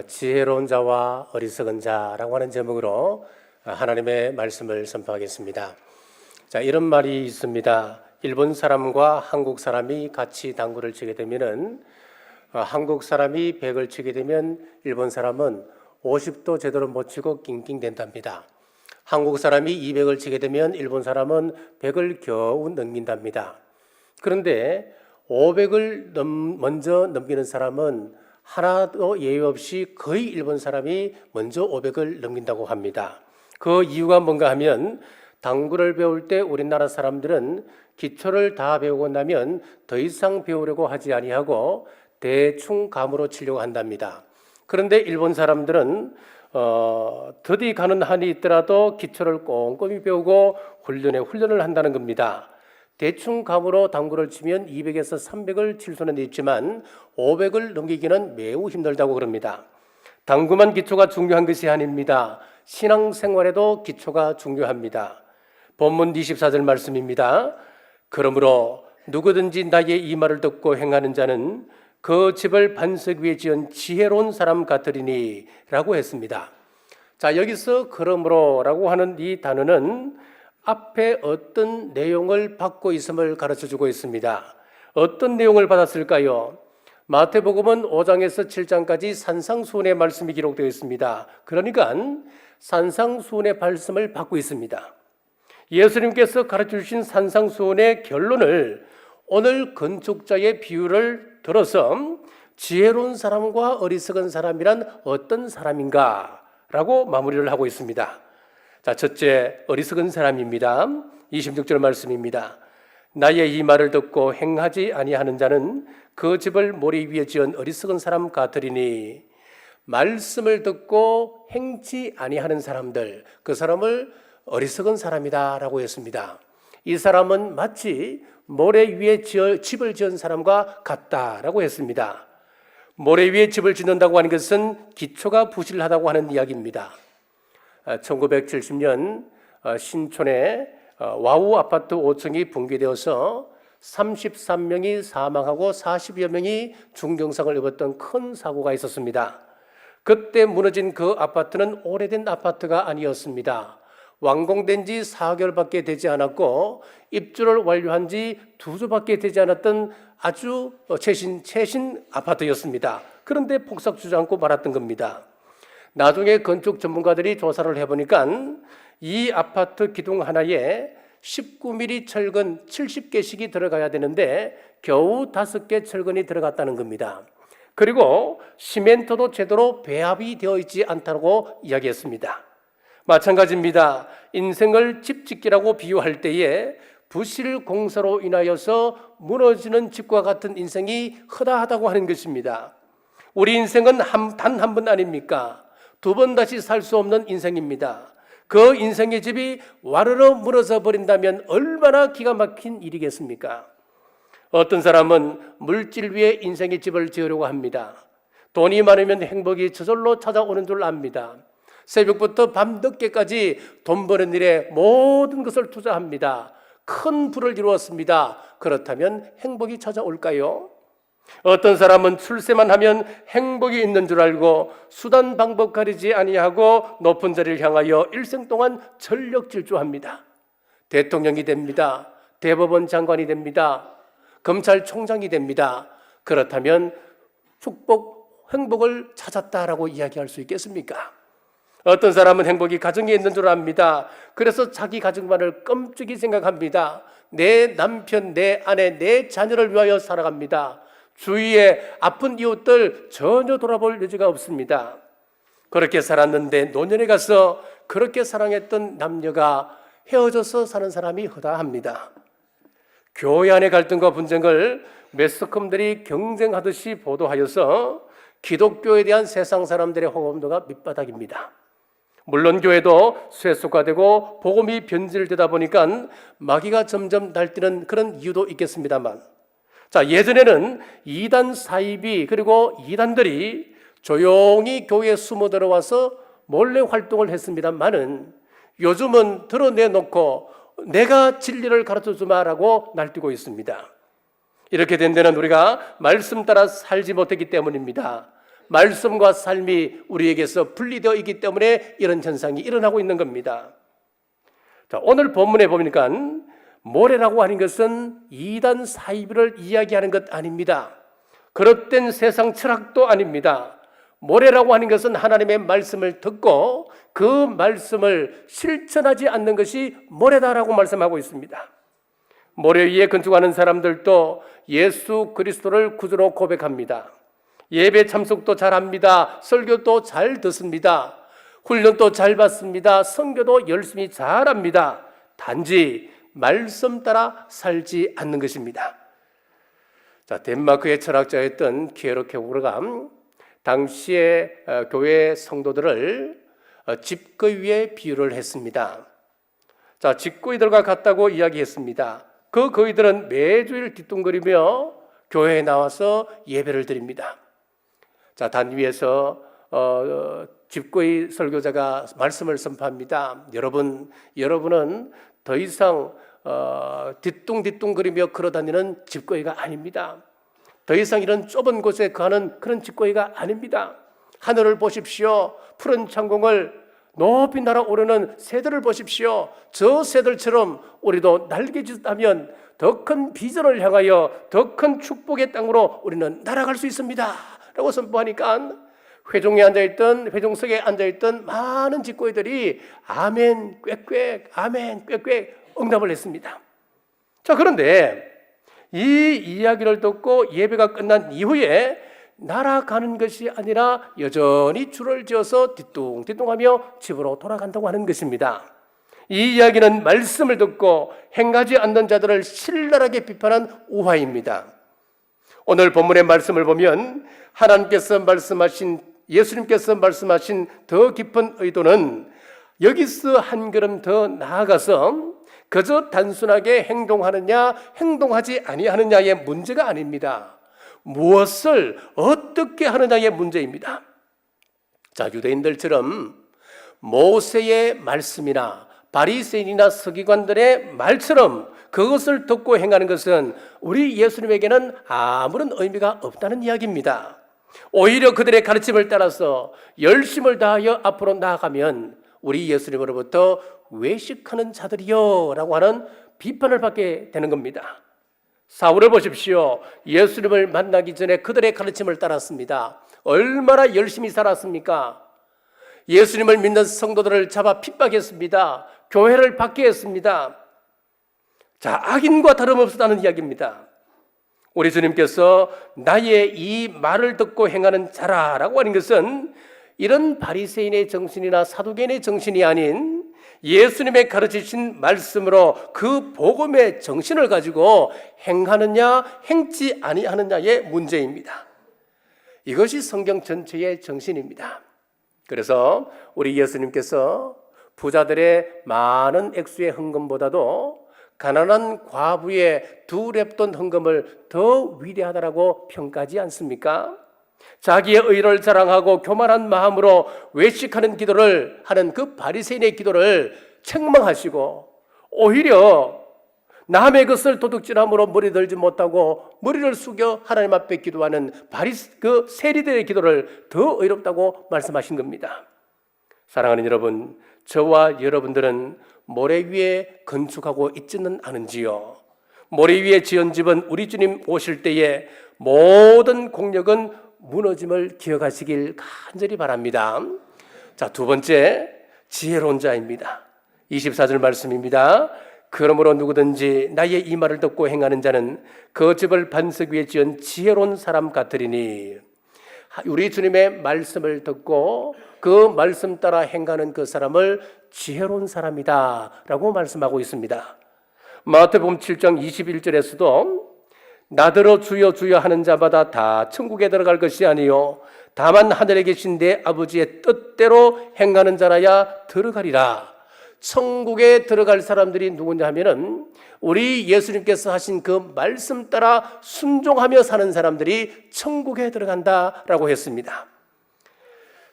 지혜로운 자와 어리석은 자라고 하는 제목으로 하나님의 말씀을 선포하겠습니다. 자, 이런 말이 있습니다. 일본 사람과 한국 사람이 같이 당구를 치게 되면은 한국 사람이 100을 치게 되면 일본 사람은 50도 제대로 못 치고 낑낑 된답니다. 한국 사람이 200을 치게 되면 일본 사람은 100을 겨우 넘긴답니다. 그런데 500을 먼저 넘기는 사람은 하나도 예외 없이 거의 일본 사람이 먼저 500을 넘긴다고 합니다. 그 이유가 뭔가 하면 당구를 배울 때 우리나라 사람들은 기초를 다 배우고 나면 더 이상 배우려고 하지 아니하고 대충 감으로 치려고 한답니다. 그런데 일본 사람들은 더디 가는 한이 있더라도 기초를 꼼꼼히 배우고 훈련을 한다는 겁니다. 대충 감으로 당구를 치면 200에서 300을 칠 수는 있지만 500을 넘기기는 매우 힘들다고 그럽니다. 당구만 기초가 중요한 것이 아닙니다. 신앙생활에도 기초가 중요합니다. 본문 24절 말씀입니다. 그러므로 누구든지 나의 이 말을 듣고 행하는 자는 그 집을 반석 위에 지은 지혜로운 사람 같으리니 라고 했습니다. 자, 여기서 그러므로라고 하는 이 단어는 앞에 어떤 내용을 받고 있음을 가르쳐주고 있습니다. 어떤 내용을 받았을까요? 마태복음은 5장에서 7장까지 산상수훈의 말씀이 기록되어 있습니다. 그러니까 산상수훈의 말씀을 받고 있습니다. 예수님께서 가르쳐주신 산상수훈의 결론을 오늘 건축자의 비유를 들어서 지혜로운 사람과 어리석은 사람이란 어떤 사람인가 라고 마무리를 하고 있습니다. 자, 첫째, 어리석은 사람입니다. 26절 말씀입니다. 나의 이 말을 듣고 행하지 아니하는 자는 그 집을 모래 위에 지은 어리석은 사람 같으리니. 말씀을 듣고 행치 아니하는 사람들, 그 사람을 어리석은 사람이다 라고 했습니다. 이 사람은 마치 모래 위에 집을 지은 사람과 같다라고 했습니다. 모래 위에 집을 짓는다고 하는 것은 기초가 부실하다고 하는 이야기입니다. 1970년 신촌에 와우 아파트 5층이 붕괴되어서 33명이 사망하고 40여 명이 중경상을 입었던 큰 사고가 있었습니다. 그때 무너진 그 아파트는 오래된 아파트가 아니었습니다. 완공된 지 4개월밖에 되지 않았고 입주를 완료한 지 2주밖에 되지 않았던 아주 최신 아파트였습니다. 그런데 폭삭 주저앉고 말았던 겁니다. 나중에 건축 전문가들이 조사를 해보니까 이 아파트 기둥 하나에 19mm 철근 70개씩이 들어가야 되는데 겨우 5개 철근이 들어갔다는 겁니다. 그리고 시멘트도 제대로 배합이 되어 있지 않다고 이야기했습니다. 마찬가지입니다. 인생을 집짓기라고 비유할 때에 부실 공사로 인하여서 무너지는 집과 같은 인생이 허다하다고 하는 것입니다. 우리 인생은 단 한 번 아닙니까? 2번 다시 살 수 없는 인생입니다. 그 인생의 집이 와르르 무너져 버린다면 얼마나 기가 막힌 일이겠습니까? 어떤 사람은 물질 위에 인생의 집을 지으려고 합니다. 돈이 많으면 행복이 저절로 찾아오는 줄 압니다. 새벽부터 밤늦게까지 돈 버는 일에 모든 것을 투자합니다. 큰 부를 이루었습니다. 그렇다면 행복이 찾아올까요? 어떤 사람은 출세만 하면 행복이 있는 줄 알고 수단 방법 가리지 아니하고 높은 자리를 향하여 일생 동안 전력 질주합니다. 대통령이 됩니다. 대법원 장관이 됩니다. 검찰총장이 됩니다. 그렇다면 행복을 찾았다라고 이야기할 수 있겠습니까? 어떤 사람은 행복이 가정에 있는 줄 압니다. 그래서 자기 가정만을 끔찍이 생각합니다. 내 남편, 내 아내, 내 자녀를 위하여 살아갑니다. 주위에 아픈 이웃들 전혀 돌아볼 여지가 없습니다. 그렇게 살았는데 노년에 가서 그렇게 사랑했던 남녀가 헤어져서 사는 사람이 허다합니다. 교회 안의 갈등과 분쟁을 매스컴들이 경쟁하듯이 보도하여서 기독교에 대한 세상 사람들의 호감도가 밑바닥입니다. 물론 교회도 쇠속화되고 복음이 변질되다 보니까 마귀가 점점 날뛰는 그런 이유도 있겠습니다만, 자, 예전에는 이단 사이비 그리고 이단들이 조용히 교회에 숨어 들어와서 몰래 활동을 했습니다만은 요즘은 드러내놓고 내가 진리를 가르쳐주마라고 날뛰고 있습니다. 이렇게 된 데는 우리가 말씀 따라 살지 못했기 때문입니다. 말씀과 삶이 우리에게서 분리되어 있기 때문에 이런 현상이 일어나고 있는 겁니다. 자, 오늘 본문에 보니까 모래라고 하는 것은 이단 사이비를 이야기하는 것 아닙니다. 그릇된 세상 철학도 아닙니다. 모래라고 하는 것은 하나님의 말씀을 듣고 그 말씀을 실천하지 않는 것이 모래다라고 말씀하고 있습니다. 모래 위에 건축하는 사람들도 예수 그리스도를 구주로 고백합니다. 예배 참석도 잘합니다. 설교도 잘 듣습니다. 훈련도 잘 받습니다. 선교도 열심히 잘합니다. 단지 말씀 따라 살지 않는 것입니다. 자, 덴마크의 철학자였던 키에로케고르가 당시의 교회 성도들을 집거위에 비유를 했습니다. 자, 집거위들과 같다고 이야기했습니다. 그 거위들은 매주일 뒤뚱거리며 교회에 나와서 예배를 드립니다. 자, 단 위에서 집거위 설교자가 말씀을 선포합니다. 여러분은 더 이상 뒤뚱뒤뚱거리며 걸어다니는 집거위가 아닙니다. 더 이상 이런 좁은 곳에 거하는 그런 집거위가 아닙니다. 하늘을 보십시오. 푸른 창공을 높이 날아오르는 새들을 보십시오. 저 새들처럼 우리도 날개짓하면 더 큰 비전을 향하여 더 큰 축복의 땅으로 우리는 날아갈 수 있습니다 라고 선포하니까 회종석에 앉아있던 많은 집거위들이 아멘 꽥꽥 아멘 꽥꽥 응답을 했습니다. 자, 그런데 이 이야기를 듣고 예배가 끝난 이후에 날아가는 것이 아니라 여전히 줄을 지어서 뒤뚱뒤뚱하며 집으로 돌아간다고 하는 것입니다. 이 이야기는 말씀을 듣고 행하지 않는 자들을 신랄하게 비판한 우화입니다. 오늘 본문의 말씀을 보면 예수님께서 말씀하신 더 깊은 의도는 여기서 한 걸음 더 나아가서 그저 단순하게 행동하느냐 행동하지 아니하느냐의 문제가 아닙니다. 무엇을 어떻게 하느냐의 문제입니다. 자, 유대인들처럼 모세의 말씀이나 바리새인이나 서기관들의 말처럼 그것을 듣고 행하는 것은 우리 예수님에게는 아무런 의미가 없다는 이야기입니다. 오히려 그들의 가르침을 따라서 열심을 다하여 앞으로 나아가면 우리 예수님으로부터 외식하는 자들이요 라고 하는 비판을 받게 되는 겁니다. 사울을 보십시오. 예수님을 만나기 전에 그들의 가르침을 따랐습니다. 얼마나 열심히 살았습니까? 예수님을 믿는 성도들을 잡아 핍박했습니다. 교회를 받게 했습니다. 자, 악인과 다름없었다는 이야기입니다. 우리 주님께서 나의 이 말을 듣고 행하는 자라라고 하는 것은 이런 바리새인의 정신이나 사두개인의 정신이 아닌 예수님의 가르치신 말씀으로 그 복음의 정신을 가지고 행하느냐 행치 아니하느냐의 문제입니다. 이것이 성경 전체의 정신입니다. 그래서 우리 예수님께서 부자들의 많은 액수의 헌금보다도 가난한 과부의 2렙돈 헌금을 더 위대하다라고 평가하지 않습니까? 자기의 의를 자랑하고 교만한 마음으로 외식하는 기도를 하는 그 바리새인의 기도를 책망하시고 오히려 남의 것을 도둑질함으로 머리 들지 못하고 머리를 숙여 하나님 앞에 기도하는 그 세리들의 기도를 더 의롭다고 말씀하신 겁니다. 사랑하는 여러분, 저와 여러분들은 모래 위에 건축하고 있지는 않은지요? 모래 위에 지은 집은 우리 주님 오실 때에 모든 공력은 무너짐을 기억하시길 간절히 바랍니다. 자, 두 번째, 지혜로운 자입니다. 24절 말씀입니다. 그러므로 누구든지 나의 이 말을 듣고 행하는 자는 그 집을 반석 위에 지은 지혜로운 사람 같으리니, 우리 주님의 말씀을 듣고 그 말씀 따라 행하는 그 사람을 지혜로운 사람이다 라고 말씀하고 있습니다. 마태복음 7장 21절에서도 나더러 주여 주여 하는 자마다 다 천국에 들어갈 것이 아니요 다만 하늘에 계신 내 아버지의 뜻대로 행하는 자라야 들어가리라. 천국에 들어갈 사람들이 누구냐 하면은 우리 예수님께서 하신 그 말씀 따라 순종하며 사는 사람들이 천국에 들어간다라고 했습니다.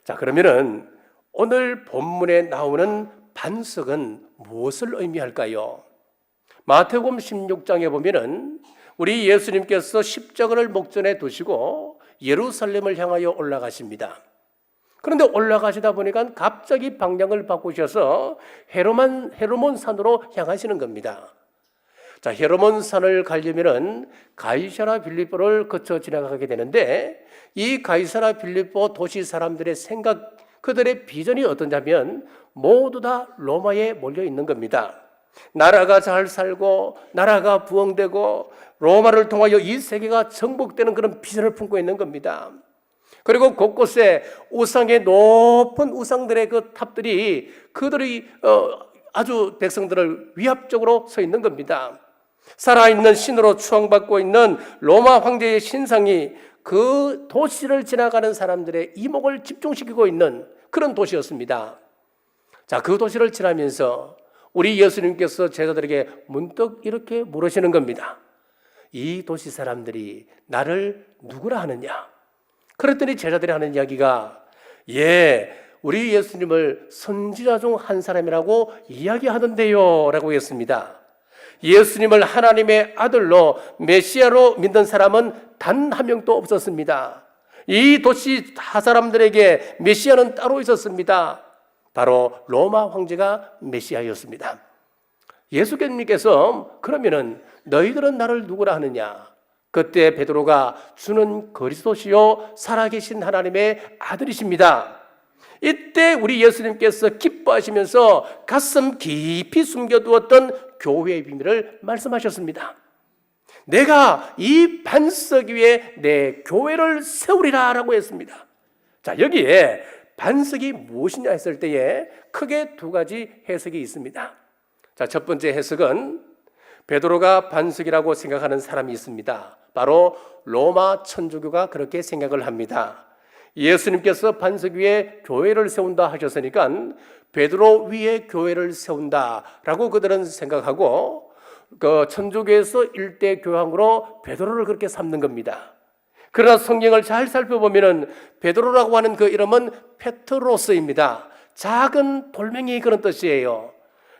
자, 그러면은 오늘 본문에 나오는 반석은 무엇을 의미할까요? 마태복음 16장에 보면은 우리 예수님께서 십자가를 목전에 두시고 예루살렘을 향하여 올라가십니다. 그런데 올라가시다 보니까 갑자기 방향을 바꾸셔서 헤르몬 산으로 향하시는 겁니다. 자, 헤르몬 산을 가려면은 가이사랴 빌립보를 거쳐 지나가게 되는데, 이 가이사랴 빌립보 도시 사람들의 생각, 그들의 비전이 어떠냐면 모두 다 로마에 몰려 있는 겁니다. 나라가 잘 살고 나라가 부흥되고 로마를 통하여 이 세계가 정복되는 그런 비전을 품고 있는 겁니다. 그리고 곳곳에 우상의 높은 우상들의 그 탑들이 그들이 아주 백성들을 위압적으로 서 있는 겁니다. 살아있는 신으로 추앙받고 있는 로마 황제의 신상이 그 도시를 지나가는 사람들의 이목을 집중시키고 있는 그런 도시였습니다. 자, 그 도시를 지나면서 우리 예수님께서 제자들에게 문득 이렇게 물으시는 겁니다. 이 도시 사람들이 나를 누구라 하느냐? 그랬더니 제자들이 하는 이야기가, 우리 예수님을 선지자 중 한 사람이라고 이야기하던데요 라고 했습니다. 예수님을 하나님의 아들로 메시아로 믿는 사람은 단 한 명도 없었습니다. 이 도시 사람들에게 메시아는 따로 있었습니다. 바로 로마 황제가 메시아였습니다. 예수님께서 그러면은 너희들은 나를 누구라 하느냐? 그때 베드로가 주는 그리스도시요 살아계신 하나님의 아들이십니다. 이때 우리 예수님께서 기뻐하시면서 가슴 깊이 숨겨두었던 교회의 비밀을 말씀하셨습니다. 내가 이 반석 위에 내 교회를 세우리라 라고 했습니다. 자, 여기에 반석이 무엇이냐 했을 때에 크게 두 가지 해석이 있습니다. 자, 첫 번째 해석은 베드로가 반석이라고 생각하는 사람이 있습니다. 바로 로마 천주교가 그렇게 생각을 합니다. 예수님께서 반석 위에 교회를 세운다 하셨으니까 베드로 위에 교회를 세운다라고 그들은 생각하고, 그 천주교에서 일대 교황으로 베드로를 그렇게 삼는 겁니다. 그러나 성경을 잘 살펴보면은 베드로라고 하는 그 이름은 페트로스입니다. 작은 돌멩이 그런 뜻이에요.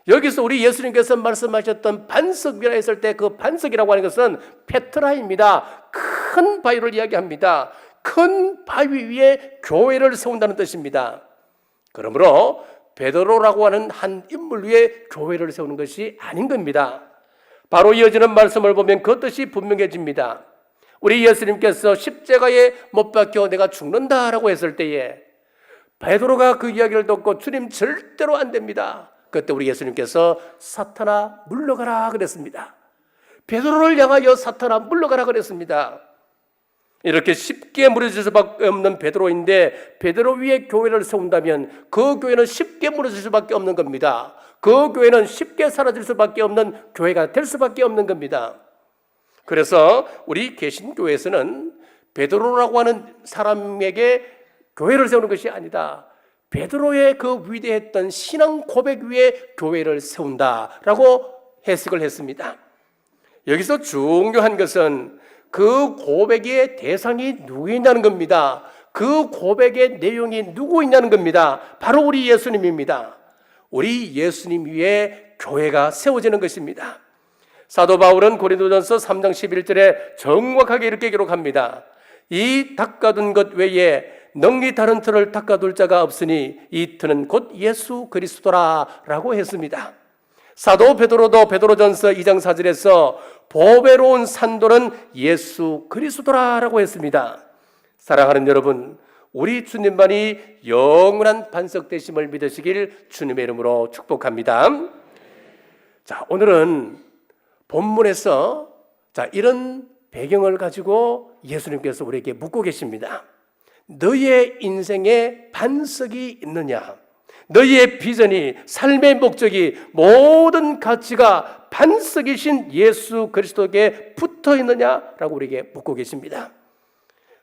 여기서 우리 예수님께서 말씀하셨던 반석 위라 했을 때 그 반석이라고 하는 것은 페트라입니다. 큰 바위를 이야기합니다. 큰 바위 위에 교회를 세운다는 뜻입니다. 그러므로 베드로라고 하는 한 인물 위에 교회를 세우는 것이 아닌 겁니다. 바로 이어지는 말씀을 보면 그 뜻이 분명해집니다. 우리 예수님께서 십자가에 못 박혀 내가 죽는다라고 했을 때에 베드로가 그 이야기를 듣고 주님 절대로 안 됩니다. 그때 우리 예수님께서 사탄아 물러가라 그랬습니다. 베드로를 향하여 사탄아 물러가라 그랬습니다. 이렇게 쉽게 무너질 수밖에 없는 베드로인데 베드로 위에 교회를 세운다면 그 교회는 쉽게 무너질 수밖에 없는 겁니다. 그 교회는 쉽게 사라질 수밖에 없는 교회가 될 수밖에 없는 겁니다. 그래서 우리 개신교에서는 베드로라고 하는 사람에게 교회를 세우는 것이 아니다. 베드로의 그 위대했던 신앙 고백 위에 교회를 세운다라고 해석을 했습니다. 여기서 중요한 것은 그 고백의 대상이 누구이냐는 겁니다. 그 고백의 내용이 누구이냐는 겁니다. 바로 우리 예수님입니다. 우리 예수님 위에 교회가 세워지는 것입니다. 사도 바울은 고린도전서 3장 11절에 정확하게 이렇게 기록합니다. 이 닦아둔 것 외에 능히 다른 틀을 닦아둘 자가 없으니 이 틀은 곧 예수 그리스도라 라고 했습니다. 사도 베드로도 베드로전서 2장 4절에서 보배로운 산돌은 예수 그리스도라 라고 했습니다. 사랑하는 여러분, 우리 주님만이 영원한 반석 되심을 믿으시길 주님의 이름으로 축복합니다. 자, 오늘은 본문에서 이런 배경을 가지고 예수님께서 우리에게 묻고 계십니다. 너의 인생에 반석이 있느냐? 너의 비전이, 삶의 목적이, 모든 가치가 반석이신 예수 그리스도에게 붙어 있느냐라고 우리에게 묻고 계십니다.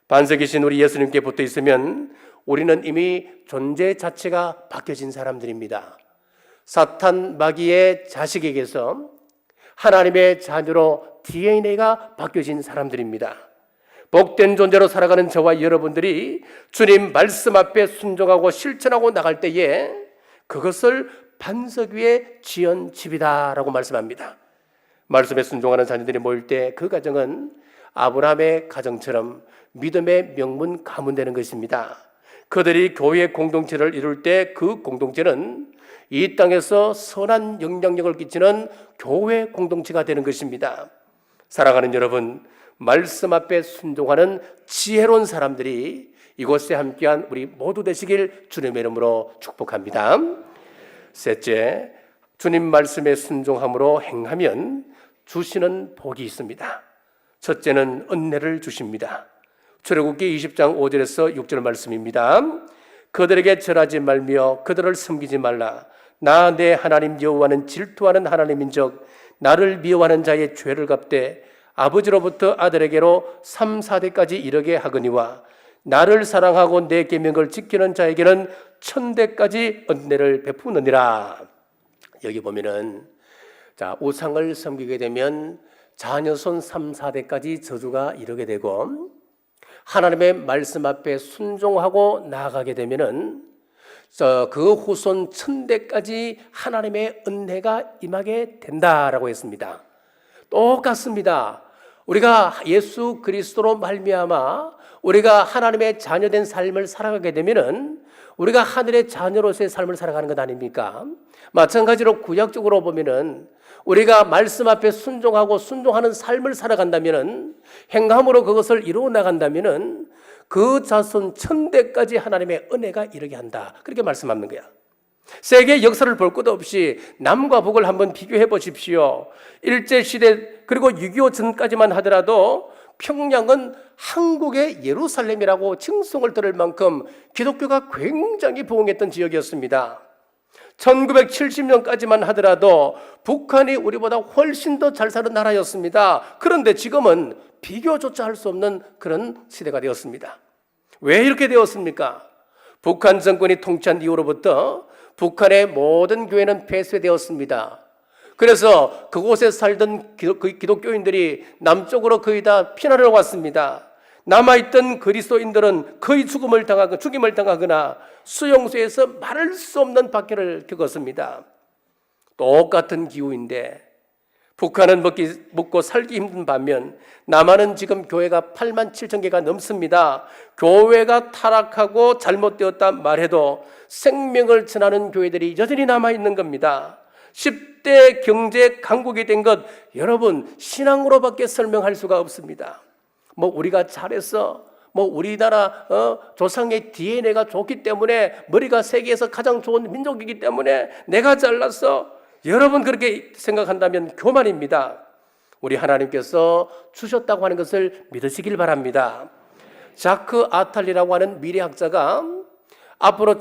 반석이신 우리 예수님께 붙어 있으면 우리는 이미 존재 자체가 바뀌어진 사람들입니다. 사탄 마귀의 자식에게서 하나님의 자녀로 DNA가 바뀌어진 사람들입니다. 복된 존재로 살아가는 저와 여러분들이 주님 말씀 앞에 순종하고 실천하고 나갈 때에 그것을 반석 위에 지은 집이다라고 말씀합니다. 말씀에 순종하는 자녀들이 모일 때 그 가정은 아브라함의 가정처럼 믿음의 명문 가문 되는 것입니다. 그들이 교회 공동체를 이룰 때 그 공동체는 이 땅에서 선한 영향력을 끼치는 교회 공동체가 되는 것입니다. 사랑하는 여러분, 말씀 앞에 순종하는 지혜로운 사람들이 이곳에 함께한 우리 모두 되시길 주님의 이름으로 축복합니다. 셋째, 주님 말씀에 순종함으로 행하면 주시는 복이 있습니다. 첫째는 은혜를 주십니다. 출애굽기 20장 5절에서 6절 말씀입니다. 그들에게 절하지 말며 그들을 섬기지 말라. 나 내 하나님 여호와는 질투하는 하나님인즉 나를 미워하는 자의 죄를 갚되 아버지로부터 아들에게로 3, 4대까지 이르게 하거니와 나를 사랑하고 내 계명을 지키는 자에게는 1000대까지 은혜를 베푸느니라. 여기 보면은 우상을 섬기게 되면 자녀손 3, 4대까지 저주가 이르게 되고 하나님의 말씀 앞에 순종하고 나아가게 되면은 그 후손 1000대까지 하나님의 은혜가 임하게 된다라고 했습니다. 똑같습니다. 우리가 예수 그리스도로 말미암아 우리가 하나님의 자녀된 삶을 살아가게 되면은 우리가 하늘의 자녀로서의 삶을 살아가는 것 아닙니까? 마찬가지로 구약적으로 보면은 우리가 말씀 앞에 순종하고 순종하는 삶을 살아간다면은 행함으로 그것을 이루어 나간다면은 그 자손 1000대까지 하나님의 은혜가 이르게 한다. 그렇게 말씀하는 거야. 세계 역사를 볼 것 없이 남과 북을 한번 비교해 보십시오. 일제시대 그리고 6.25 전까지만 하더라도 평양은 한국의 예루살렘이라고 칭송을 들을 만큼 기독교가 굉장히 부흥했던 지역이었습니다. 1970년까지만 하더라도 북한이 우리보다 훨씬 더 잘 사는 나라였습니다. 그런데 지금은 비교조차 할 수 없는 그런 시대가 되었습니다. 왜 이렇게 되었습니까? 북한 정권이 통치한 이후로부터 북한의 모든 교회는 폐쇄되었습니다. 그래서 그곳에 살던 기독교인들이 남쪽으로 거의 다 피난을 왔습니다. 남아있던 그리스도인들은 거의 죽임을 당하거나 수용소에서 말할 수 없는 박해를 겪었습니다. 똑같은 기후인데 북한은 먹고 살기 힘든 반면 남한은 지금 교회가 8만 7천 개가 넘습니다. 교회가 타락하고 잘못되었다 말해도 생명을 전하는 교회들이 여전히 남아있는 겁니다. 10대 경제 강국이 된 것 여러분 신앙으로밖에 설명할 수가 없습니다. 우리가 잘해서 우리나라 조상의 DNA가 좋기 때문에 머리가 세계에서 가장 좋은 민족이기 때문에 내가 잘났어. 여러분 그렇게 생각한다면 교만입니다. 우리 하나님께서 주셨다고 하는 것을 믿으시길 바랍니다. 자크 아탈리라고 하는 미래학자가 앞으로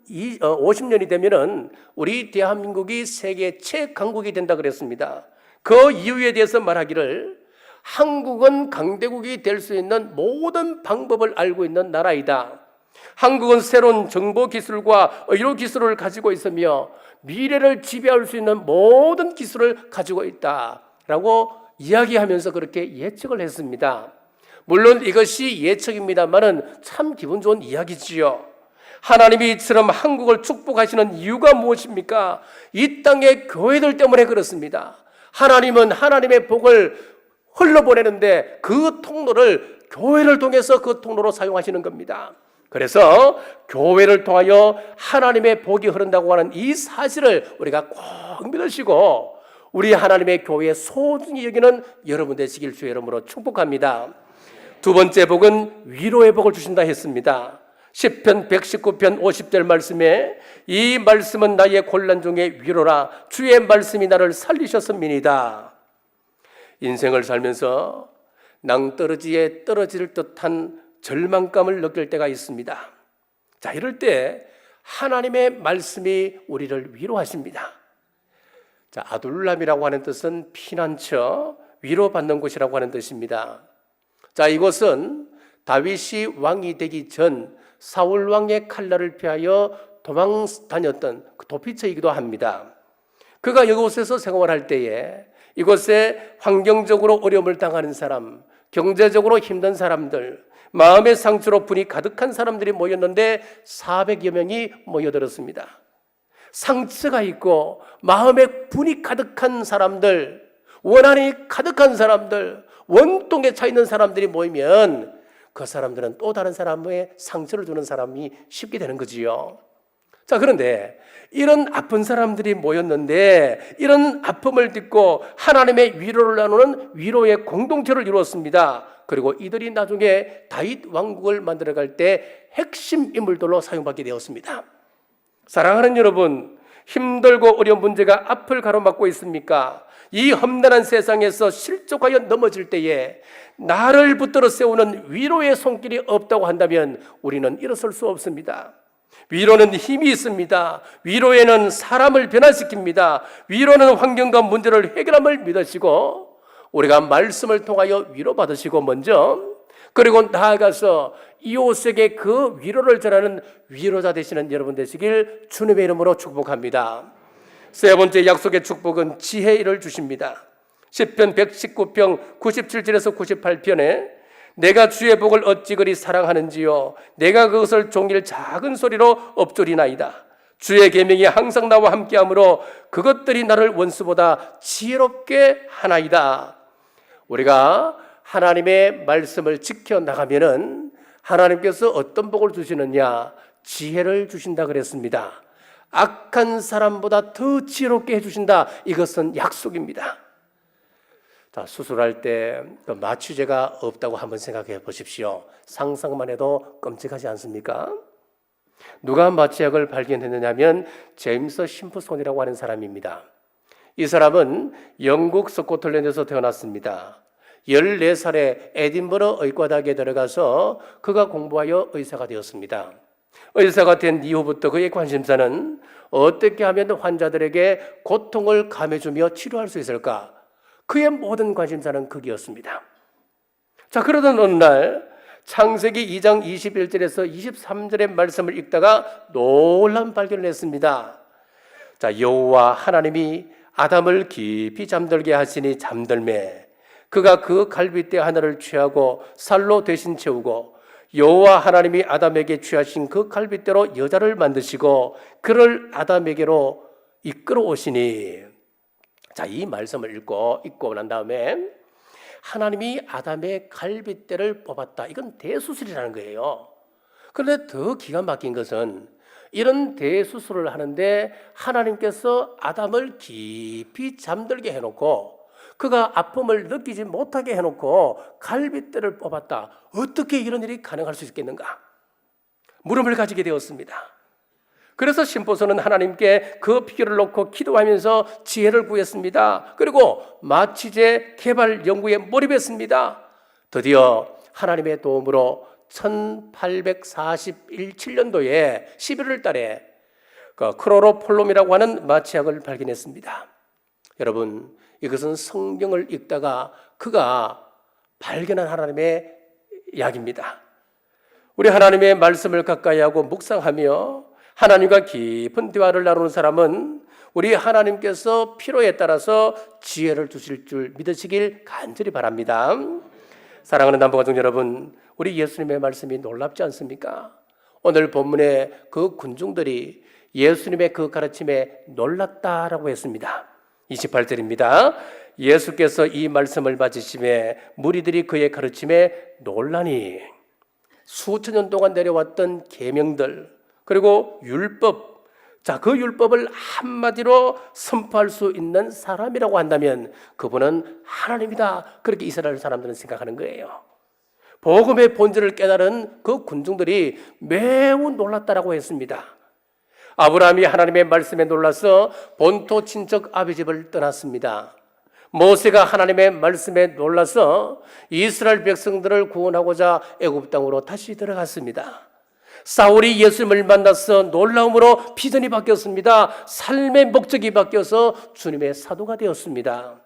2050년이 되면은 우리 대한민국이 세계 최강국이 된다 그랬습니다. 그 이유에 대해서 말하기를 한국은 강대국이 될 수 있는 모든 방법을 알고 있는 나라이다. 한국은 새로운 정보 기술과 의료 기술을 가지고 있으며 미래를 지배할 수 있는 모든 기술을 가지고 있다라고 이야기하면서 그렇게 예측을 했습니다. 물론 이것이 예측입니다만은 참 기분 좋은 이야기지요. 하나님이 이처럼 한국을 축복하시는 이유가 무엇입니까? 이 땅의 교회들 때문에 그렇습니다. 하나님은 하나님의 복을 흘러보내는데 그 통로를 교회를 통해서 그 통로로 사용하시는 겁니다. 그래서 교회를 통하여 하나님의 복이 흐른다고 하는 이 사실을 우리가 꼭 믿으시고 우리 하나님의 교회에 소중히 여기는 여러분 되시길 주의 이름으로 축복합니다. 두 번째 복은 위로의 복을 주신다 했습니다. 시편 119편 50절 말씀에 이 말씀은 나의 곤란 중에 위로라 주의 말씀이 나를 살리셨음이니이다. 인생을 살면서 낭떠러지에 떨어질 듯한 절망감을 느낄 때가 있습니다. 자, 이럴 때 하나님의 말씀이 우리를 위로하십니다. 자, 아둘람이라고 하는 뜻은 피난처, 위로받는 곳이라고 하는 뜻입니다. 자, 이곳은 다윗이 왕이 되기 전 사울 왕의 칼날을 피하여 도망 다녔던 그 도피처이기도 합니다. 그가 이곳에서 생활할 때에 이곳에 환경적으로 어려움을 당하는 사람, 경제적으로 힘든 사람들, 마음의 상처로 분이 가득한 사람들이 모였는데 400여 명이 모여들었습니다. 상처가 있고 마음에 분이 가득한 사람들, 원한이 가득한 사람들, 원통에 차 있는 사람들이 모이면 그 사람들은 또 다른 사람의 상처를 주는 사람이 쉽게 되는 거지요. 자, 그런데 이런 아픈 사람들이 모였는데 이런 아픔을 딛고 하나님의 위로를 나누는 위로의 공동체를 이루었습니다. 그리고 이들이 나중에 다윗 왕국을 만들어갈 때 핵심 인물들로 사용받게 되었습니다. 사랑하는 여러분, 힘들고 어려운 문제가 앞을 가로막고 있습니까? 이 험난한 세상에서 실족하여 넘어질 때에 나를 붙들어 세우는 위로의 손길이 없다고 한다면 우리는 일어설 수 없습니다. 위로는 힘이 있습니다. 위로에는 사람을 변화시킵니다. 위로는 환경과 문제를 해결함을 믿으시고 우리가 말씀을 통하여 위로받으시고 먼저 그리고 나아가서 이웃에게 그 위로를 전하는 위로자 되시는 여러분 되시길 주님의 이름으로 축복합니다. 세 번째 약속의 축복은 지혜를 주십니다. 시편 119편 97절에서 98편에 내가 주의 복을 어찌 그리 사랑하는지요 내가 그것을 종일 작은 소리로 엎조리나이다. 주의 계명이 항상 나와 함께하므로 그것들이 나를 원수보다 지혜롭게 하나이다. 우리가 하나님의 말씀을 지켜나가면은 하나님께서 어떤 복을 주시느냐? 지혜를 주신다 그랬습니다. 악한 사람보다 더 지혜롭게 해주신다. 이것은 약속입니다. 자, 수술할 때 마취제가 없다고 한번 생각해 보십시오. 상상만 해도 끔찍하지 않습니까? 누가 마취약을 발견했느냐면 제임스 심프손이라고 하는 사람입니다. 이 사람은 영국 스코틀랜드에서 태어났습니다. 14살에 에딘버러 의과대학에 들어가서 그가 공부하여 의사가 되었습니다. 의사가 된 이후부터 그의 관심사는 어떻게 하면 환자들에게 고통을 감해주며 치료할 수 있을까? 그의 모든 관심사는 거기였습니다. 자, 그러던 어느 날 창세기 2장 21절에서 23절의 말씀을 읽다가 놀라운 발견을 했습니다. 자, 여호와 하나님이 아담을 깊이 잠들게 하시니 잠들매 그가 그 갈빗대 하나를 취하고 살로 대신 채우고 여호와 하나님이 아담에게 취하신 그 갈빗대로 여자를 만드시고 그를 아담에게로 이끌어 오시니. 자, 이 말씀을 읽고 난 다음에 하나님이 아담의 갈빗대를 뽑았다. 이건 대수술이라는 거예요. 그런데 더 기가 막힌 것은 이런 대수술을 하는데 하나님께서 아담을 깊이 잠들게 해놓고 그가 아픔을 느끼지 못하게 해놓고 갈빗대를 뽑았다. 어떻게 이런 일이 가능할 수 있겠는가? 물음을 가지게 되었습니다. 그래서 심포서는 하나님께 그 비결을 놓고 기도하면서 지혜를 구했습니다. 그리고 마취제 개발 연구에 몰입했습니다. 드디어 하나님의 도움으로 1847년도에 11월 달에 크로로폴롬이라고 하는 마취약을 발견했습니다. 여러분, 이것은 성경을 읽다가 그가 발견한 하나님의 약입니다. 우리 하나님의 말씀을 가까이 하고 묵상하며 하나님과 깊은 대화를 나누는 사람은 우리 하나님께서 필요에 따라서 지혜를 주실 줄 믿으시길 간절히 바랍니다. 사랑하는 남부가족 여러분, 우리 예수님의 말씀이 놀랍지 않습니까? 오늘 본문의 그 군중들이 예수님의 그 가르침에 놀랐다라고 했습니다. 28절입니다. 예수께서 이 말씀을 받으심에 무리들이 그의 가르침에 놀라니. 수천 년 동안 내려왔던 계명들 그리고 율법, 자, 그 율법을 한마디로 선포할 수 있는 사람이라고 한다면 그분은 하나님이다. 그렇게 이스라엘 사람들은 생각하는 거예요. 복음의 본질을 깨달은 그 군중들이 매우 놀랐다라고 했습니다. 아브라함이 하나님의 말씀에 놀라서 본토 친척 아비집을 떠났습니다. 모세가 하나님의 말씀에 놀라서 이스라엘 백성들을 구원하고자 애굽 땅으로 다시 들어갔습니다. 사울이 예수님을 만나서 놀라움으로 비전이 바뀌었습니다. 삶의 목적이 바뀌어서 주님의 사도가 되었습니다.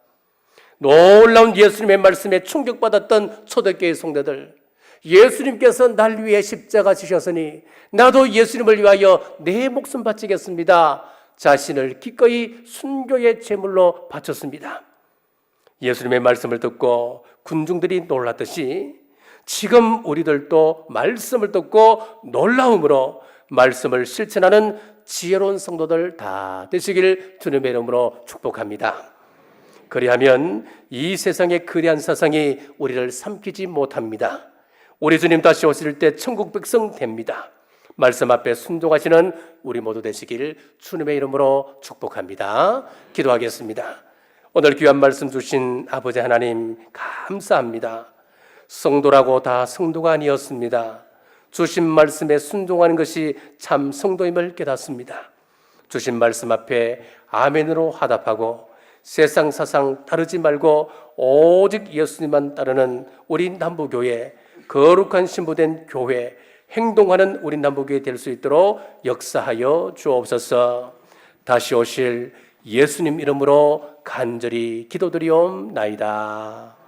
놀라운 예수님의 말씀에 충격받았던 초대교회 성도들, 예수님께서 날 위해 십자가 지셨으니 나도 예수님을 위하여 내 목숨 바치겠습니다. 자신을 기꺼이 순교의 제물로 바쳤습니다. 예수님의 말씀을 듣고 군중들이 놀랐듯이 지금 우리들도 말씀을 듣고 놀라움으로 말씀을 실천하는 지혜로운 성도들 다 되시길 주님의 이름으로 축복합니다. 그리하면 이 세상의 거대한 사상이 우리를 삼키지 못합니다. 우리 주님 다시 오실 때 천국 백성 됩니다. 말씀 앞에 순종하시는 우리 모두 되시길 주님의 이름으로 축복합니다. 기도하겠습니다. 오늘 귀한 말씀 주신 아버지 하나님 감사합니다. 성도라고 다 성도가 아니었습니다. 주신 말씀에 순종하는 것이 참 성도임을 깨닫습니다. 주신 말씀 앞에 아멘으로 화답하고 세상 사상 따르지 말고 오직 예수님만 따르는 우리 남부교회, 거룩한 신부된 교회, 행동하는 우리 남부교회 될 수 있도록 역사하여 주옵소서. 다시 오실 예수님 이름으로 간절히 기도드리옵나이다.